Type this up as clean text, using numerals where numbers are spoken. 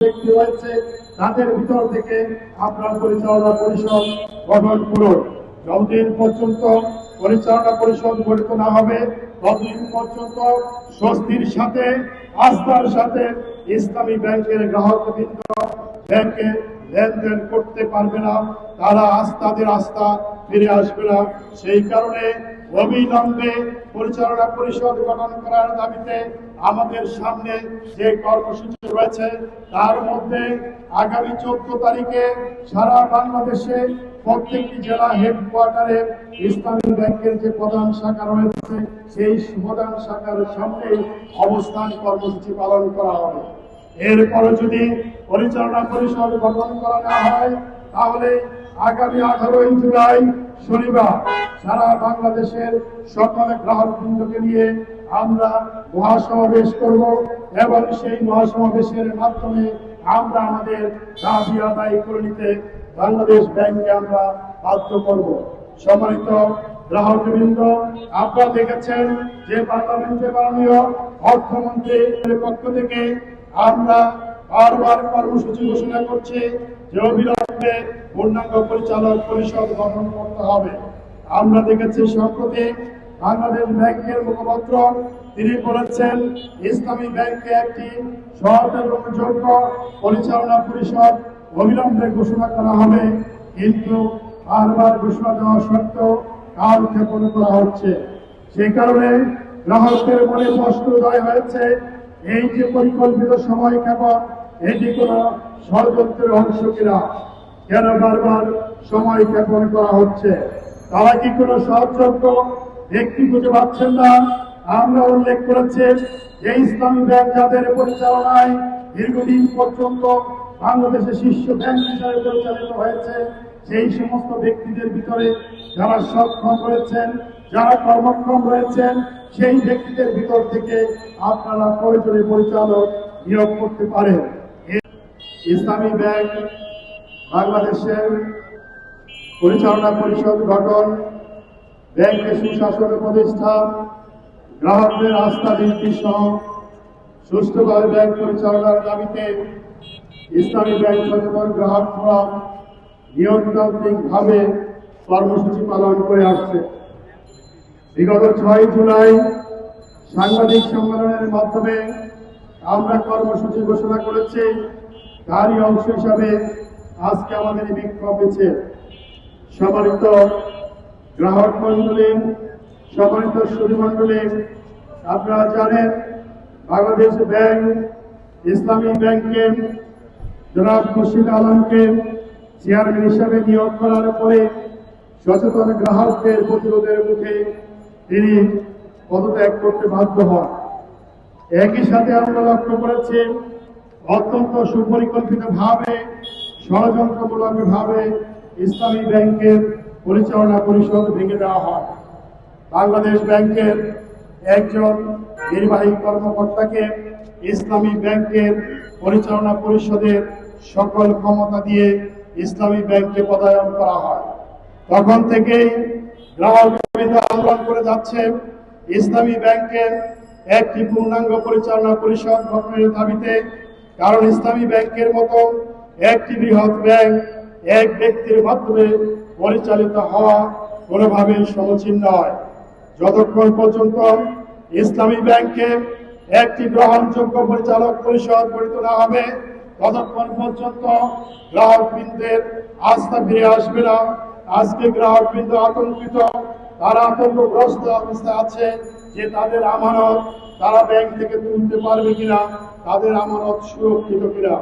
ব্যক্তি রয়েছে তাদের ভিতর থেকে আপনার পরিচালনা পরিষদ গঠন করুন। যতদিন পর্যন্ত পরিচালনা পরিষদ গঠিত না হবে ততদিন পর্যন্ত স্বস্তির সাথে আস্থার সাথে ইসলামী ব্যাংকের গ্রাহকবৃন্দ ব্যাংকে লেনদেন করতে পারবে না, তাদের আস্থা ফিরে আসবে না। সেই কারণে অবিলম্বে পরিচালনা পরিষদ গঠন করার দাবিতে আমাদের সামনে যে কর্মসূচি রয়েছে তার মধ্যে আগামী 14 তারিখে সারা বাংলাদেশে প্রত্যেকটি জেলা হেডকোয়ার্টারে ইসলামী ব্যাংকের যে প্রধান শাখা রয়েছে সেই প্রধান শাখার সামনে অবস্থান কর্মসূচি পালন করা হবে। এরপরে যদি পরিচালনা পরিষদ গঠন করা না হয় তাহলে আগামী 18 জুলাই শনিবার সারা বাংলাদেশের সকল গ্রাহকবৃন্দকে নিয়ে আমরা মহাসমাবেশ করব এবং সেই মহাসমাবেশের মাধ্যমে আমরা আমাদের দাবি আদায় করে নিতে বাংলাদেশ ব্যাংককে আমরা বাধ্য করব। সম্মানিত গ্রাহকবৃন্দ, আপনারা দেখেছেন যে পার্লামেন্টে মাননীয় অর্থমন্ত্রীর পক্ষ থেকে আমরা বারবার কর্মসূচি ঘোষণা করছি যে অবিলম্বে পূর্ণাঙ্গ পরিচালক পরিষদ গঠন করতে হবে। আমরা দেখেছি সম্প্রতি বাংলাদেশ ব্যাংকের মুখপাত্র তিনি বলেছেন ইসলামী ব্যাংকে একটি সৎ এবং যোগ্য পরিচালনা পরিষদ অবিলম্বে ঘোষণা করা হবে, কিন্তু বারবার ঘোষণা দেওয়া সত্ত্বেও কালক্ষেপণ করা হচ্ছে। সেই কারণে গ্রাহকদের মনে প্রশ্ন উদয় হয়েছে এই যে পরিকল্পিত সময় ক্ষেপণ এটি কোন ষড়যন্ত্রের অংশ কিনা, কেন বারবার সময় ক্ষেপণ করা হচ্ছে? তারা কি কোনো সহযোগ্য ব্যক্তি খুঁজে পাচ্ছেন না? আমরা উল্লেখ করেছি যে ইসলামী ব্যাংক যাদের পরিচালনায় দীর্ঘদিন পর্যন্ত বাংলাদেশের শীর্ষ ব্যাংক হিসাবে পরিচালিত হয়েছে সেই সমস্ত ব্যক্তিদের ভিতরে যারা সক্ষম রয়েছেন, যারা কর্মক্ষম রয়েছেন, সেই ব্যক্তিদের ভিতর থেকে আপনারা প্রয়োজনে পরিচালক নিয়োগ করতে পারেন। ইসলামী ব্যাংক বাংলাদেশের পরিচালনা পরিষদ গঠন, ব্যাংকের সুশাসন প্রতিষ্ঠা, গ্রাহকদের আস্থা বৃদ্ধি সহ সুষ্ঠুভাবে ব্যাংক পরিচালনার দাবিতে ইসলামী ব্যাংক সচেতন গ্রাহক ফোরাম নিয়মতান্ত্রিকভাবে কর্মসূচি পালন করে আসছে। বিগত 6 জুলাই সাংবাদিক সম্মেলনের মাধ্যমে আমরা কর্মসূচি ঘোষণা করেছি। তারই অংশ হিসাবে আজকে আমাদের বিক্ষোভ মিছিল। সম্মানিত গ্রাহক মন্ডলী, সম্মানিত সুধী মন্ডলী, আপনারা জানেন বাংলাদেশ ব্যাংক ইসলামী ব্যাংকে জনাব খুরশিদ আলমকে চেয়ারম্যান হিসাবে নিয়োগ করার পরে সচেতন গ্রাহকদের প্রতিরোধের মুখে তিনি পদত্যাগ করতে বাধ্য হন। একই সাথে আমরা লক্ষ্য করেছি অত্যন্ত সুপরিকল্পিতভাবে ষড়যন্ত্রমূলকভাবে ইসলামী ব্যাংকের পরিচালনা পরিষদ ভেঙে দেওয়া হয়। বাংলাদেশ ব্যাংকের একজন নির্বাহী কর্মকর্তাকে ইসলামী ব্যাংকের পরিচালনা পরিষদের সকল ক্ষমতা দিয়ে ইসলামী ব্যাংকে পদায়ন করা হয়। তখন থেকেই গ্রাহক আন্দোলন করে যাচ্ছে ইসলামী ব্যাংকের একটি পূর্ণাঙ্গ পরিচালনা পরিষদ গঠনের দাবিতে। কারণ ইসলামী ব্যাংকের মতো একটি বৃহৎ ব্যাংক এক ব্যক্তির মাধ্যমে পরিচালিত হওয়া কোনোভাবেই সমীচীন নয়। যতক্ষণ পর্যন্ত ইসলামী ব্যাংকে একটি গ্রহণযোগ্য পরিচালক পরিষদ গঠিত না হবে ততক্ষণ পর্যন্ত গ্রাহকবৃন্দের আস্থা ফিরে আসবে না। আজকে গ্রাহকবৃন্দ আতঙ্কিত, তারা আতঙ্কগ্রস্ত অবস্থায় আছে যে তাদের আমানত তারা ব্যাংক থেকে তুলতে পারবে কিনা, তাদের আমানত সুরক্ষিত কিনা।